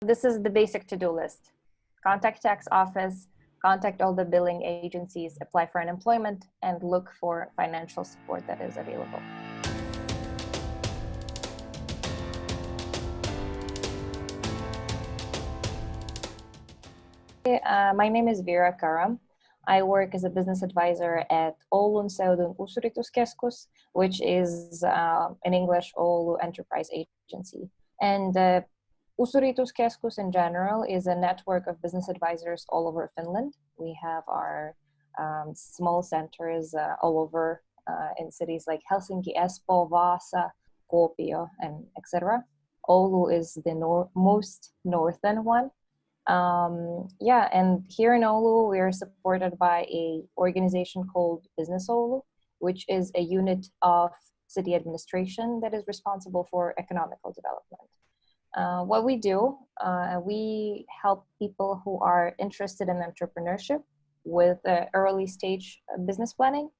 This is the basic to-do list. Contact tax office, contact all the billing agencies, apply for unemployment, and look for financial support that is available. My name is Viera Karam. I work as a business advisor at Oulun, Seudun, Uusyrityskeskus, which is in English, Oulu Enterprise Agency. And Uusyrityskeskus in general is a network of business advisors all over Finland. We have our small centers all over in cities like Helsinki, Espoo, Vaasa, Kuopio, and etc. Oulu is the most northern one. And here in Oulu, we are supported by a organization called Business Oulu, which is a unit of city administration that is responsible for economical development. What we do, we help people who are interested in entrepreneurship with early stage business planning,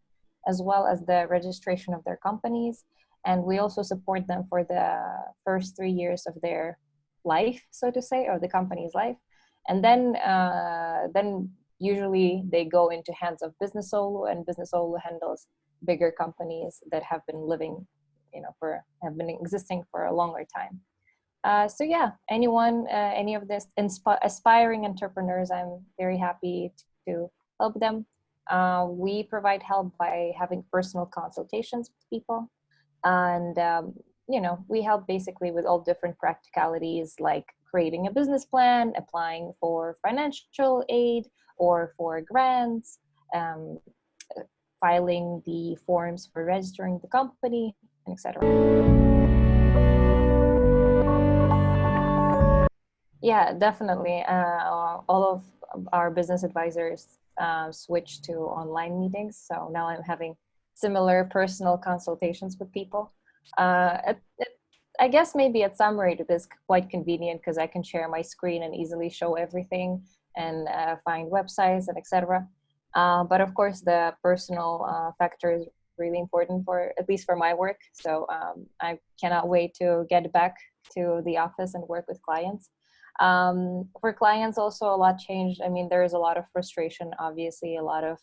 as well as the registration of their companies. And we also support them for the first 3 years of their life, so to say, or the company's life. And then usually they go into hands of Business Oulu, and Business Oulu handles bigger companies that have been living, have been existing for a longer time. Anyone, any of this aspiring entrepreneurs, I'm very happy to help them. We provide help by having personal consultations with people, and we help basically with all different practicalities like creating a business plan, applying for financial aid or for grants, filing the forms for registering the company, etc. Yeah, definitely. All of our business advisors switched to online meetings. So now I'm having similar personal consultations with people. I guess maybe at some rate it is quite convenient because I can share my screen and easily show everything and find websites and etc. But of course, the personal factor is really important for, at least for my work. So I cannot wait to get back to the office and work with clients. For clients also a lot changed. I mean, there is a lot of frustration, obviously, a lot of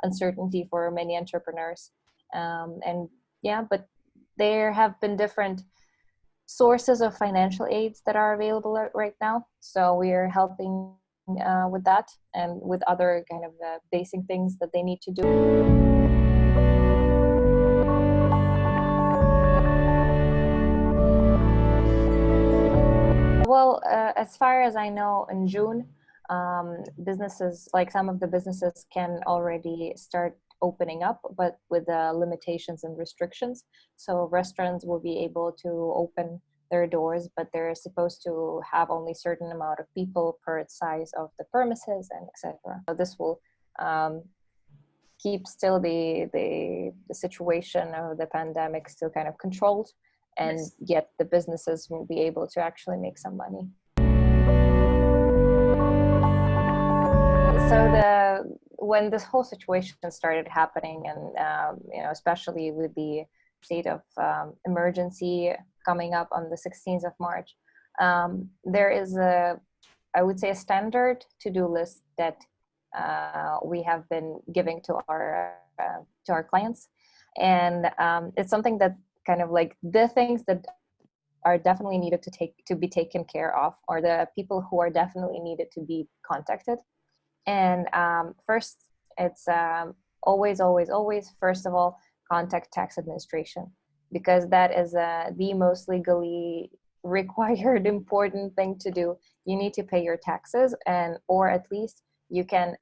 uncertainty for many entrepreneurs. But there have been different sources of financial aids that are available right now. So we are helping with that and with other kind of basic things that they need to do. Well, as far as I know, in June, businesses, like some of the businesses can already start opening up, but with limitations and restrictions. So restaurants will be able to open their doors, but they're supposed to have only a certain amount of people per size of the premises and etc. So this will keep still the situation of the pandemic still kind of controlled, and yet the businesses will be able to actually make some money. So when this whole situation started happening, and especially with the state of emergency coming up on the 16th of March, there is I would say a standard to-do list that we have been giving to our clients, and it's something that kind of like the things that are definitely needed to be taken care of, or the people who are definitely needed to be contacted. And first, it's always, first of all, contact tax administration, because that is the most legally required important thing to do. You need to pay your taxes, or at least you can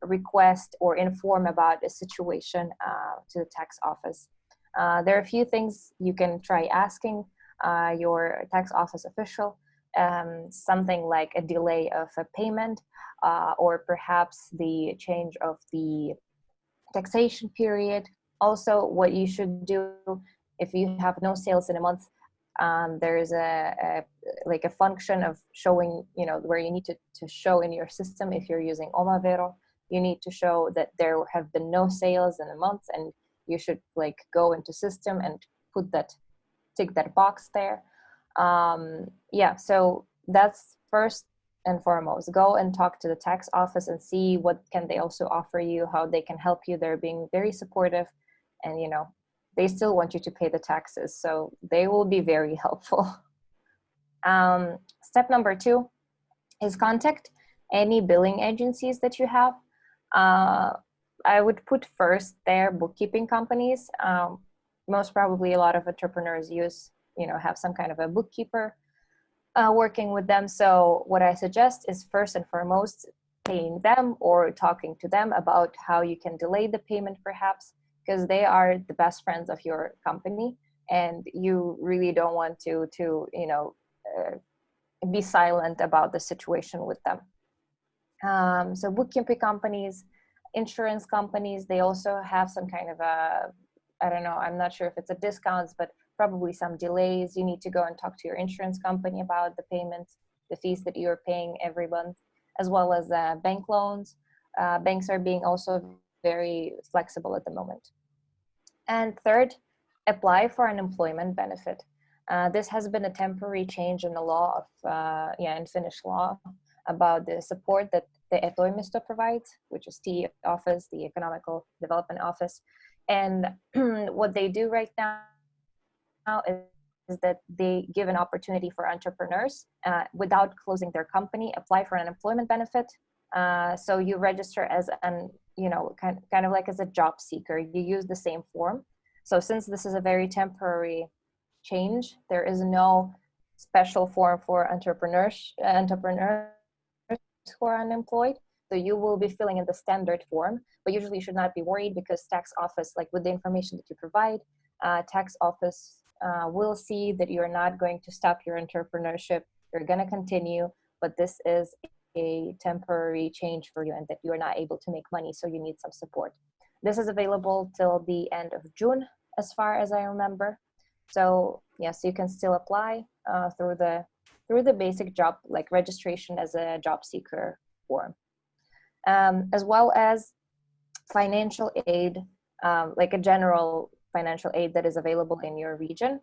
request or inform about a situation to the tax office. There are a few things you can try asking your tax office official, something like a delay of a payment, or perhaps the change of the taxation period. Also, what you should do if you have no sales in a month, there's a function of showing, where you need to show in your system. If you're using Omavero, you need to show that there have been no sales in a month, and you should go into system and tick that box there. So that's first and foremost. Go and talk to the tax office and see what can they also offer you, how they can help you. They're being very supportive, and you know, they still want you to pay the taxes, so they will be very helpful. Step number 2 is contact any billing agencies that you have. I would put first their bookkeeping companies. Most probably a lot of entrepreneurs use, you know, have some kind of a bookkeeper working with them. So what I suggest is first and foremost paying them or talking to them about how you can delay the payment perhaps, because they are the best friends of your company and you really don't want to you know, be silent about the situation with them. So bookkeeping companies, insurance companies, they also have some kind of a, I don't know, I'm not sure if it's a discounts, but probably some delays. You need to go and talk to your insurance company about the payments, the fees that you're paying every month, as well as bank loans. Banks are being also very flexible at the moment. And third, apply for an employment benefit. This has been a temporary change in the law of, in Finnish law, about the support that the e-toimisto provides, which is the office, the Economical Development Office. And what they do right now is that they give an opportunity for entrepreneurs without closing their company, apply for an employment benefit. So you register as an, you know, kind of like as a job seeker. You use the same form. So since this is a very temporary change, there is no special form for entrepreneurs who are unemployed. So you will be filling in the standard form, but usually you should not be worried because tax office, like with the information that you provide, tax office will see that you're not going to stop your entrepreneurship. You're going to continue, but this is a temporary change for you and that you're not able to make money, so you need some support. This is available till the end of June, as far as I remember. So yes, you can still apply through the basic job, like registration as a job seeker form, as well as financial aid, like a general financial aid that is available in your region.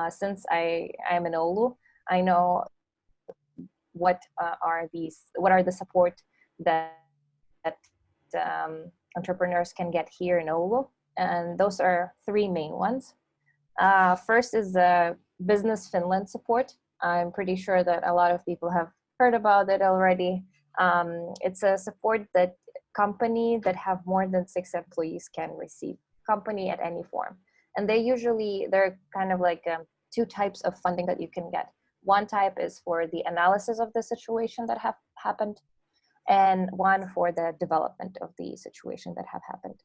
Since I'm in Oulu, I know what are the support that entrepreneurs can get here in Oulu, and those are 3 main ones. First is the Business Finland support. I'm pretty sure that a lot of people have heard about it already. It's a support that company that have more than 6 employees can receive, company at any form. And they're kind of like 2 types of funding that you can get. One type is for the analysis of the situation that have happened, and one for the development of the situation that have happened.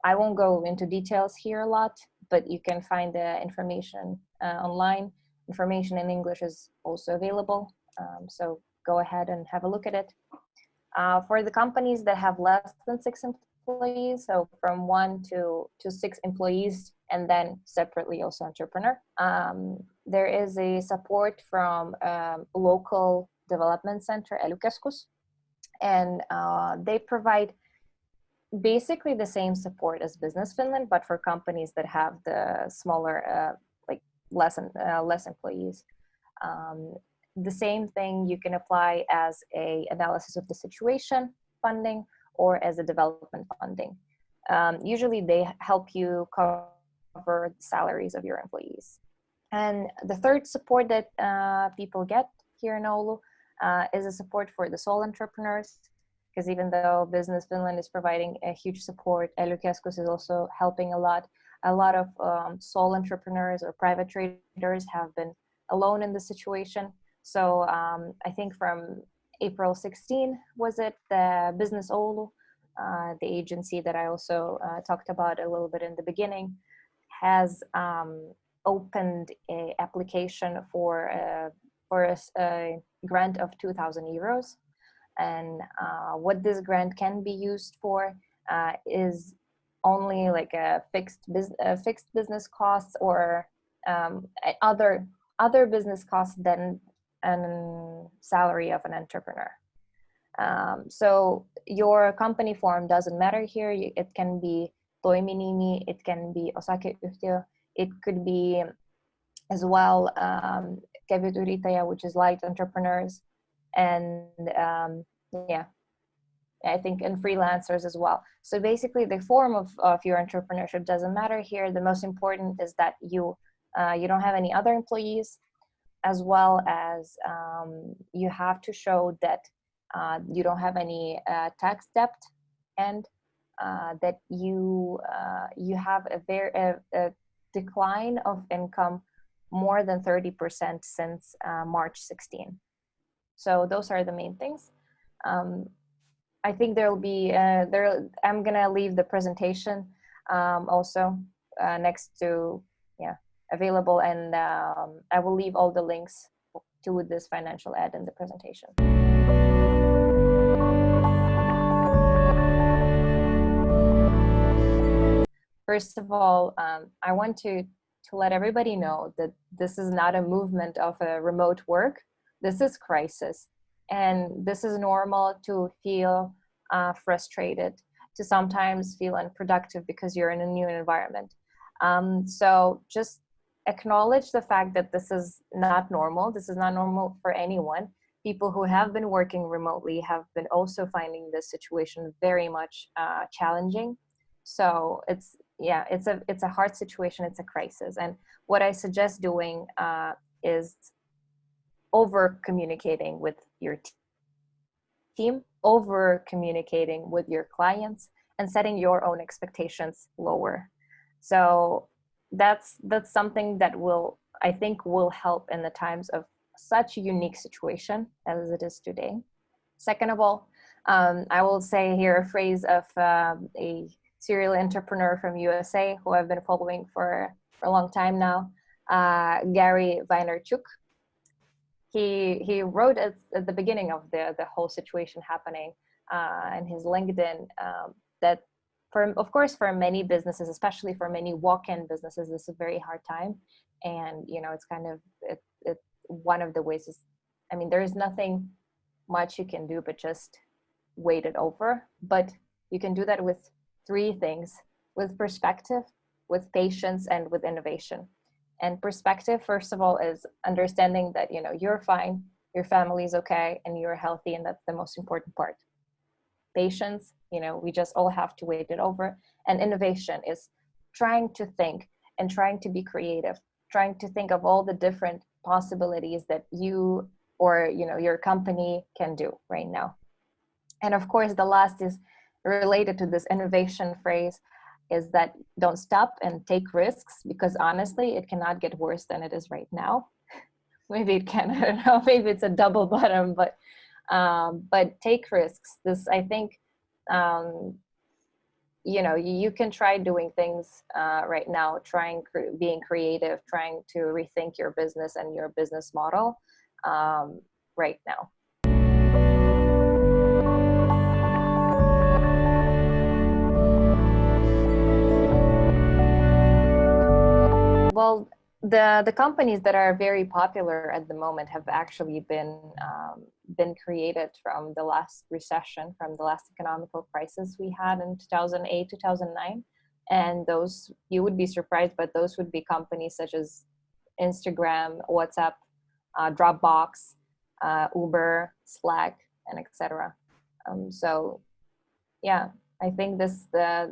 I won't go into details here a lot, but you can find the information online. Information in English is also available, so go ahead and have a look at it. For the companies that have less than 6 employees, so from 1 to 6 employees, and then separately also entrepreneur, there is a support from local development center, Uusyrityskeskus, and they provide basically the same support as Business Finland, but for companies that have the smaller, like less employees. The same thing, you can apply as a analysis of the situation funding or as a development funding. Usually they help you cover the salaries of your employees. And the third support that people get here in Oulu is a support for the sole entrepreneurs, because even though Business Finland is providing a huge support, Uusyrityskeskus is also helping a lot. A lot of sole entrepreneurs or private traders have been alone in the situation. So I think from April 16, was it, the Business Oulu, the agency that I also talked about a little bit in the beginning, has opened an application for a grant of 2,000 euros. And what this grant can be used for is only like a fixed business costs or other business costs than a salary of an entrepreneur. So your company form doesn't matter here. It can be toiminimi, it can be osakeyhtiö, it could be as well kevyt yrittäjä, which is light entrepreneurs, and yeah, I think, and freelancers as well. So basically, the form of your entrepreneurship doesn't matter here. The most important is that you don't have any other employees, as well as you have to show that you don't have any tax debt, and that you have a decline of income more than 30% since March 16. So those are the main things. I think there'll be I'm gonna leave the presentation also next to available, and I will leave all the links to this financial ad in the presentation. First of all, I want to let everybody know that this is not a movement of a remote work. This is crisis. And this is normal to feel frustrated, to sometimes feel unproductive because you're in a new environment. So just acknowledge the fact that this is not normal. This is not normal for anyone. People who have been working remotely have been also finding this situation very much challenging. So it's a hard situation. It's a crisis. And what I suggest doing is over communicating with your team, over communicating with your clients, and setting your own expectations lower. So that's something that I think will help in the times of such a unique situation as it is today. Second of all, I will say here a phrase of a serial entrepreneur from USA who I've been following for a long time now, Gary Vaynerchuk. He wrote at the beginning of the whole situation happening in his LinkedIn that of course for many businesses, especially for many walk-in businesses, this is a very hard time. And it's kind of it one of the ways is, I mean, there is nothing much you can do but just wait it over. But you can do that with three things: with perspective, with patience, and with innovation. And perspective, first of all, is understanding that you're fine, your family's okay, and you're healthy, and that's the most important part. Patience, we just all have to wait it over. And innovation is trying to think and trying to be creative, trying to think of all the different possibilities that you or your company can do right now. And of course, the last is related to this innovation phrase, is that don't stop and take risks, because honestly, it cannot get worse than it is right now. Maybe it can, I don't know, maybe it's a double bottom, but take risks. This, I think, you can try doing things right now, being creative, trying to rethink your business and your business model right now. Well, the companies that are very popular at the moment have actually been created from the last recession, from the last economical crisis we had in 2008, 2009. And those, you would be surprised, but those would be companies such as Instagram, WhatsApp, Dropbox, Uber, Slack, and etc. So yeah, I think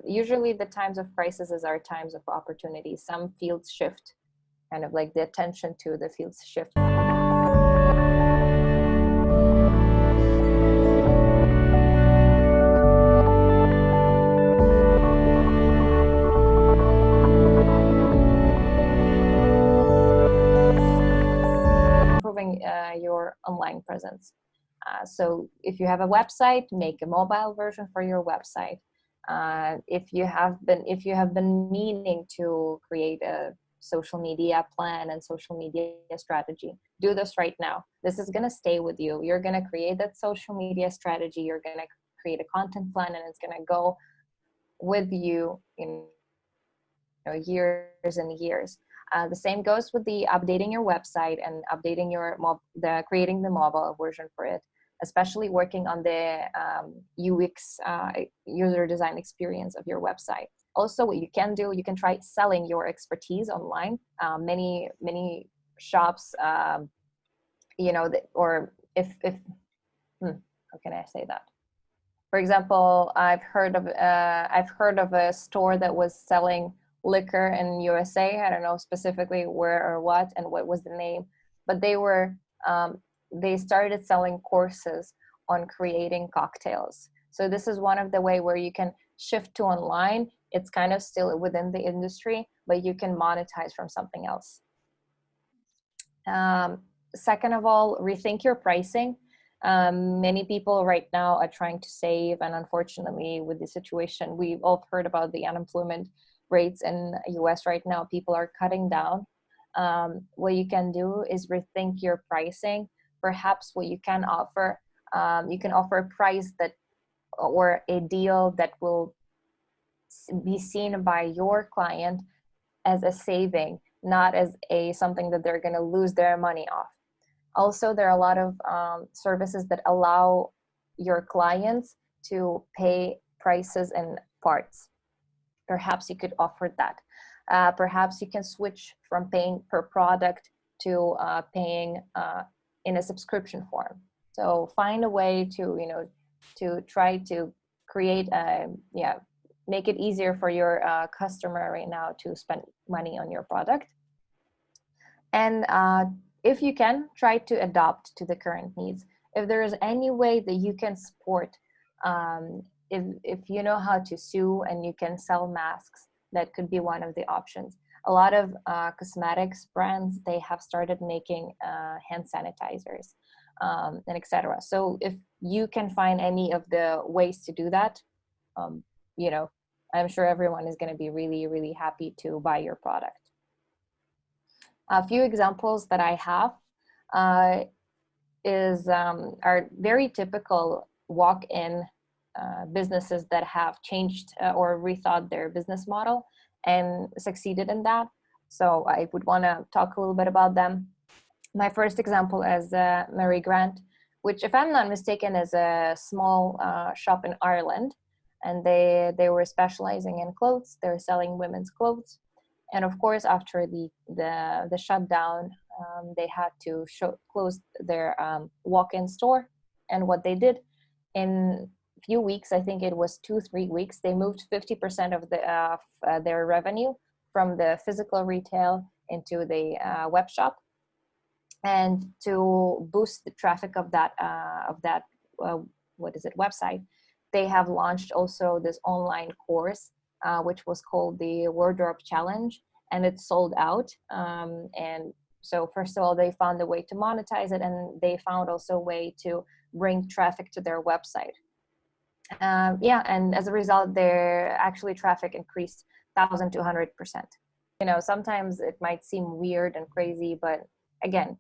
usually the times of crisis are times of opportunity. Some fields shift, kind of like the attention to the fields shift. Improving your online presence. So if you have a website, make a mobile version for your website. If you have been meaning to create a social media plan and social media strategy, do this right now. This is going to stay with you. You're going to create that social media strategy. You're going to create a content plan, and it's going to go with you in years and years. The same goes with the updating your website and updating creating the mobile version for it, especially working on the UX, user design experience of your website. Also, what you can do, you can try selling your expertise online. Many shops you know, or if how can I say that? For example, I've heard of a store that was selling liquor in USA. I don't know specifically where or what and what was the name, but they started selling courses on creating cocktails. So this is one of the way where you can shift to online. It's kind of still within the industry, but you can monetize from something else. Second of all, rethink your pricing. Many people right now are trying to save, and unfortunately with the situation, we've all heard about the unemployment rates in the US right now. People are cutting down. What you can do is rethink your pricing. Perhaps what you can offer a price that, or a deal that will be seen by your client as a saving, not as a something that they're going to lose their money off. Also, there are a lot of services that allow your clients to pay prices in parts. Perhaps you could offer that. Perhaps you can switch from paying per product to paying in a subscription form. So find a way to, you know, to try to create make it easier for your customer right now to spend money on your product. And if you can, try to adapt to the current needs. If there is any way that you can support, if you know how to sew and you can sell masks, that could be one of the options. A lot of cosmetics brands, they have started making hand sanitizers and etc. So if you can find any of the ways to do that, you know, I'm sure everyone is going to be really, really happy to buy your product. A few examples that I have are very typical walk-in businesses that have changed or rethought their business model and succeeded in that. So I would want to talk a little bit about them. My first example is Mary Grant, which, if I'm not mistaken, is a small shop in Ireland, and they were specializing in clothes. They're selling women's clothes. And of course, after the shutdown, they had to close their walk-in store. And what they did in a few weeks, I think it was 2-3 weeks, they moved 50% of their revenue from the physical retail into the web shop. And to boost the traffic of that website, they have launched also this online course, which was called the Wardrobe Challenge, and it sold out. And so first of all, they found a way to monetize it, and they found also a way to bring traffic to their website. And as a result, their actually traffic increased 1,200%. You know, sometimes it might seem weird and crazy, but again,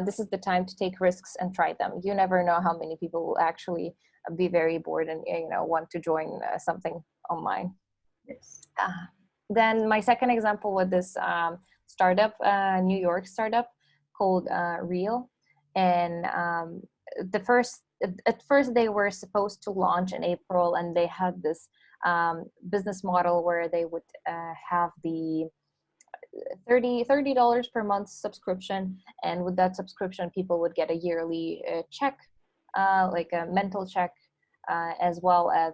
this is the time to take risks and try them. You never know how many people will actually be very bored and, you know, want to join something online. Yes. Then my second example was this startup, New York startup called Real. And at first they were supposed to launch in April, and they had this business model where they would have the $30 per month subscription, and with that subscription people would get a yearly check, like a mental check, as well as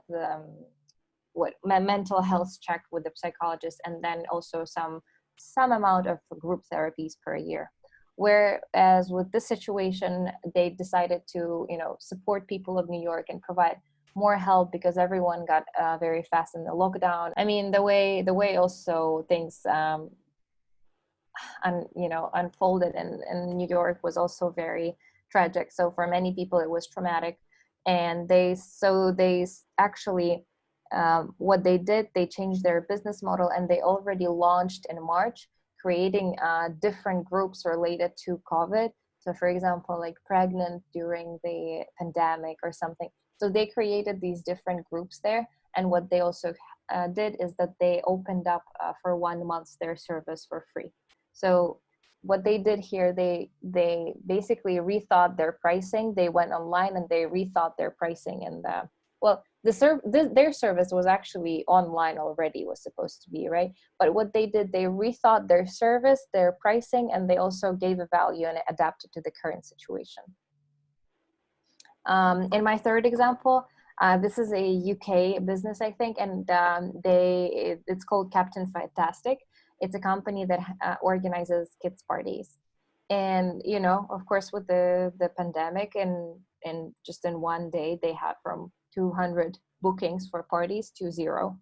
mental health check with the psychologist, and then also some amount of group therapies per year. Whereas with this situation, they decided to, you know, support people of New York and provide more help, because everyone got very fast in the lockdown. I mean, the way also things unfolded in New York was also very tragic. So for many people it was traumatic, and they actually what they did, they changed their business model, and they already launched in March, creating different groups related to COVID. So for example, like pregnant during the pandemic or something. So they created these different groups there. And what they also did is that they opened up for 1 month their service for free. So what they did here, they basically rethought their pricing. They went online and they rethought their pricing, and their service was actually online already, was supposed to be, right? But what they did, they rethought their service, their pricing, and they also gave a value and adapted to the current situation. In my third example, this is a UK business, I think, and it's called Captain Fantastic. It's a company that organizes kids parties. And, you know, of course, with the pandemic, and just in one day, they had from 200 bookings for parties to 0.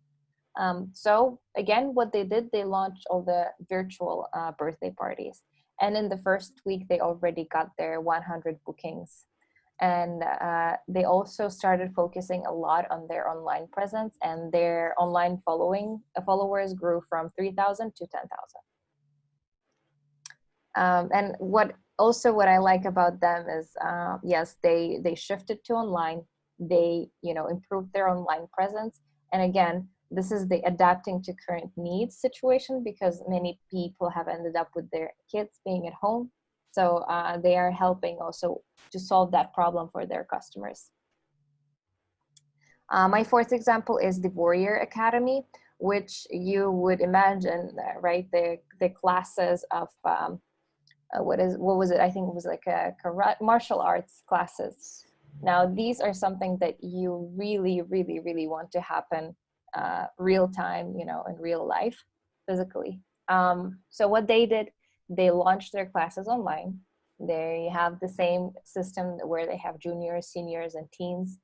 So again, what they did, they launched all the virtual birthday parties. And in the first week, they already got their 100 bookings. And they also started focusing a lot on their online presence, and their online followers grew from 3,000 to 10,000. And what I like about them is, yes, they shifted to online. They, you know, improved their online presence. And again, this is the adapting to current needs situation, because many people have ended up with their kids being at home. So they are helping also to solve that problem for their customers. My fourth example is the Viera Academy, which you would imagine, right? The classes of what was it? I think it was like a martial arts classes. Now, these are something that you really, really, really want to happen real time, you know, in real life, physically. So what they did, they launched their classes online. They have the same system where they have juniors, seniors, and teens,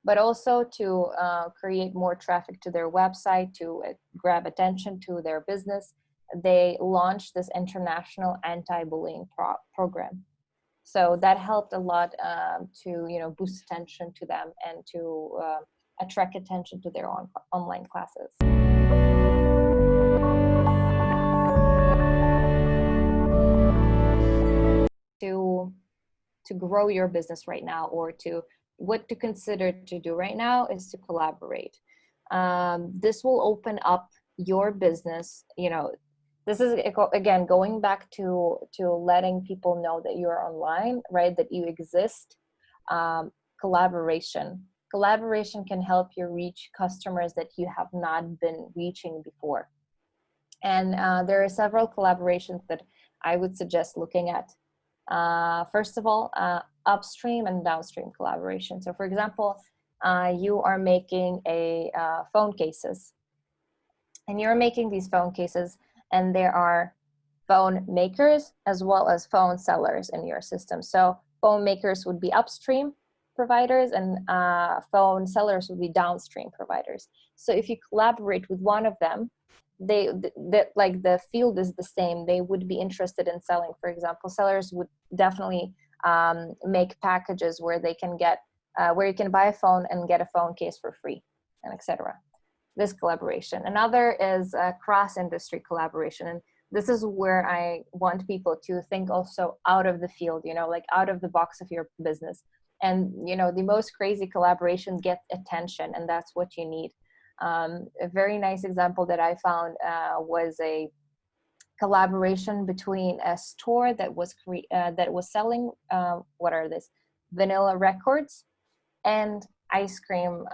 but also to create more traffic to their website, to grab attention to their business. They launched this international anti-bullying program. So that helped a lot to, you know, boost attention to them and to attract attention to their online classes. To grow your business right now, or to what to consider to do right now, is to collaborate. This will open up your business. You know, this is again going back to letting people know that you're online, right? That you exist. Collaboration can help you reach customers that you have not been reaching before. And there are several collaborations that I would suggest looking at. First of all, upstream and downstream collaboration. So for example, you are making a phone cases, and you're making these phone cases, and there are phone makers as well as phone sellers in your system. So phone makers would be upstream providers, and phone sellers would be downstream providers. So if you collaborate with one of them, like the field is the same, they would be interested in selling. For example, sellers would definitely make packages where they can get where you can buy a phone and get a phone case for free, and etc. This collaboration. Another is cross-industry collaboration, and this is where I want people to think also out of the field, you know, like out of the box of your business. And you know, the most crazy collaborations get attention, and that's what you need. A very nice example that I found was a collaboration between a store that was selling vanilla records and ice cream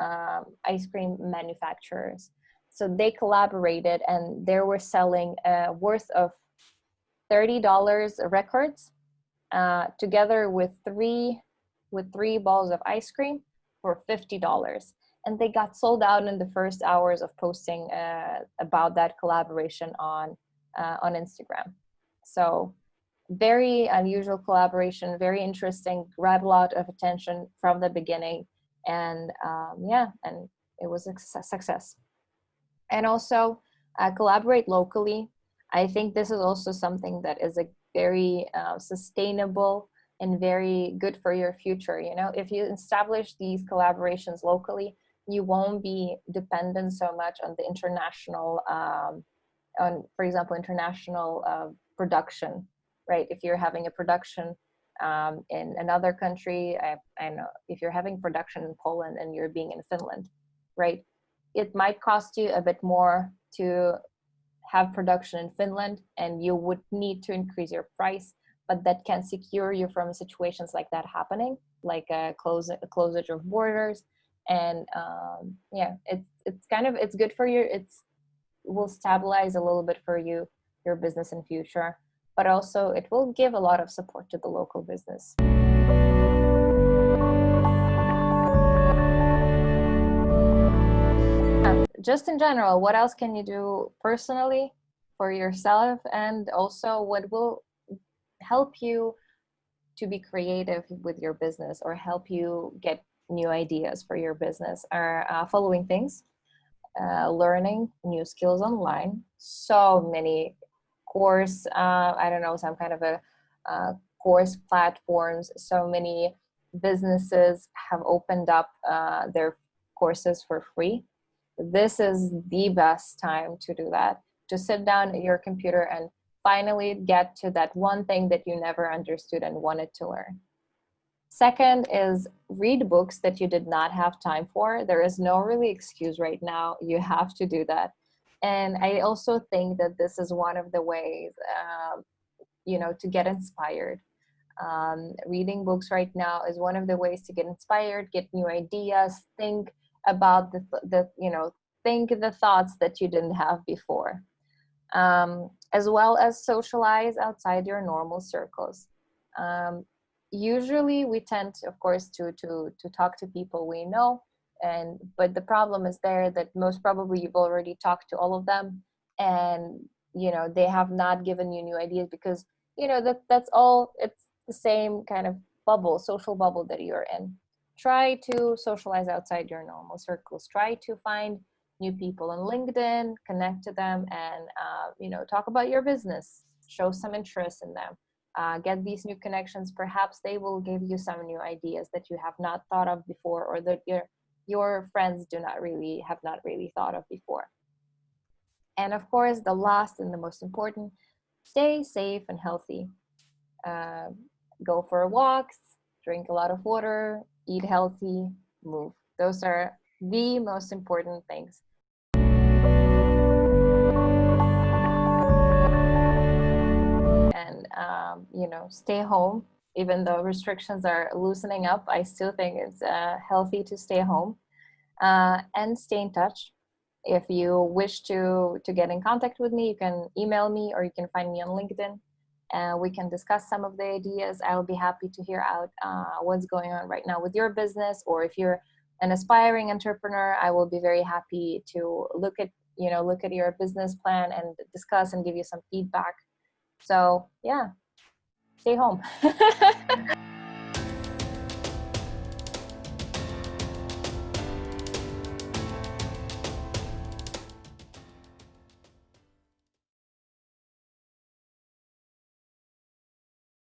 manufacturers. So they collaborated, and they were selling worth of $30 records together with three balls of ice cream for $50. And they got sold out in the first hours of posting about that collaboration on Instagram. So very unusual collaboration, very interesting, grabbed a lot of attention from the beginning, and and it was a success. And also collaborate locally. I think this is also something that is a very sustainable and very good for your future. You know, if you establish these collaborations locally, you won't be dependent so much on the international, for example, international production, right? If you're having a production in another country, I know if you're having production in Poland and you're being in Finland, right? It might cost you a bit more to have production in Finland, and you would need to increase your price, but that can secure you from situations like that happening, like a closure of borders. And yeah, it's good for you. It's will stabilize a little bit for you, your business in future, but also it will give a lot of support to the local business. Just in general, what else can you do personally for yourself, and also what will help you to be creative with your business or help you get new ideas for your business are following things. Learning new skills online. So many course, I don't know, some kind of a course platforms. So many businesses have opened up their courses for free. This is the best time to do that, to sit down at your computer and finally get to that one thing that you never understood and wanted to learn. Second is read books that you did not have time for. There is no really excuse right now. You have to do that. And I also think that this is one of the ways, to get inspired. Reading books right now is one of the ways to get inspired, get new ideas, think about think the thoughts that you didn't have before, as well as socialize outside your normal circles. Usually we tend, of course, to talk to people we know, but the problem is there that most probably you've already talked to all of them, and they have not given you new ideas, because that's all, it's the same kind of bubble, social bubble that you're in. Try to socialize outside your normal circles. Try to find new people on LinkedIn, connect to them, and talk about your business, show some interest in them. Get these new connections. Perhaps they will give you some new ideas that you have not thought of before, or that your friends have not really thought of before. And of course, the last and the most important, stay safe and healthy. Go for walks, drink a lot of water, eat healthy, move. Those are the most important things. And stay home. Even though restrictions are loosening up, I still think it's healthy to stay home, and stay in touch. If you wish to get in contact with me, you can email me, or you can find me on LinkedIn. We can discuss some of the ideas. I will be happy to hear out what's going on right now with your business, or if you're an aspiring entrepreneur, I will be very happy to look at your business plan and discuss and give you some feedback. So yeah, stay home.